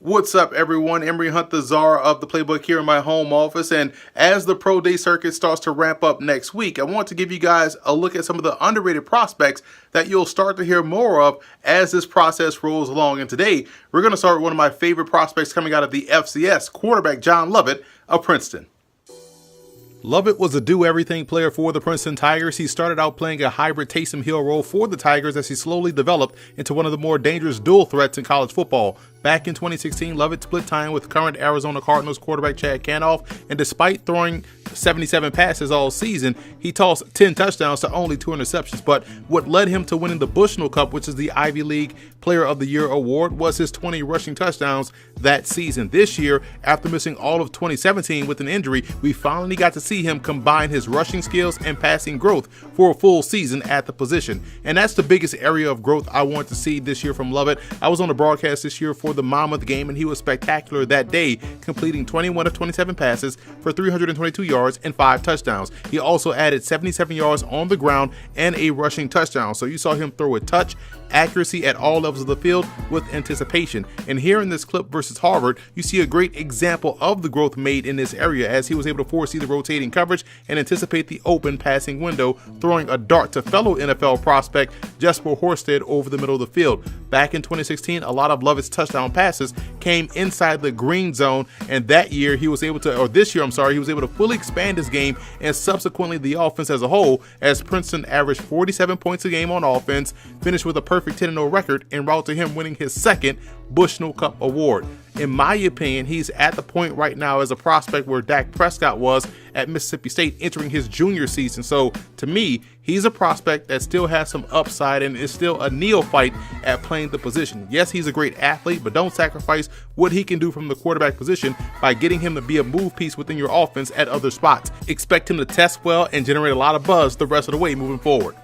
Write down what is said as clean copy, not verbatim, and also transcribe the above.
What's up, everyone? Emory Hunt, the Czar of the Playbook here in my home office. And as the Pro Day circuit starts to ramp up next week, I want to give you guys a look at some of the underrated prospects that you'll start to hear more of as this process rolls along. And today, we're going to start with one of my favorite prospects coming out of the FCS, quarterback John Lovett of Princeton. Lovett was a do-everything player for the Princeton Tigers. He started out playing a hybrid Taysom Hill role for the Tigers as he slowly developed into one of the more dangerous dual threats in college football. Back in 2016, Lovett split time with current Arizona Cardinals quarterback Chad Canoff, and despite throwing 77 passes all season, he tossed 10 touchdowns to only 2 interceptions. But what led him to winning the Bushnell Cup, which is the Ivy League Player of the Year award, was his 20 rushing touchdowns that season. This year, after missing all of 2017 with an injury, we finally got to see him combine his rushing skills and passing growth for a full season at the position. And that's the biggest area of growth I want to see this year from Lovett. I was on the broadcast this year for the Monmouth game, and he was spectacular that day, completing 21 of 27 passes for 322 yards and 5 touchdowns. He also added 77 yards on the ground and a rushing touchdown. So you saw him throw with touch, accuracy at all levels of the field with anticipation. And here in this clip versus Harvard, you see a great example of the growth made in this area as he was able to foresee the rotating coverage and anticipate the open passing window, throwing a dart to fellow NFL prospect Jesper Horsted over the middle of the field. Back in 2016, a lot of Lovett's touchdown passes came inside the green zone, and that year he was able to, or this year, he was able to fully expand his game and subsequently the offense as a whole, as Princeton averaged 47 points a game on offense, finished with a perfect 10-0 record, en route to him winning his second Bushnell Cup award. In my opinion, he's at the point right now as a prospect where Dak Prescott was at Mississippi State entering his junior season. So to me, he's a prospect that still has some upside and is still a neophyte at playing the position. Yes, he's a great athlete, but don't sacrifice what he can do from the quarterback position by getting him to be a move piece within your offense at other spots. Expect him to test well and generate a lot of buzz the rest of the way moving forward.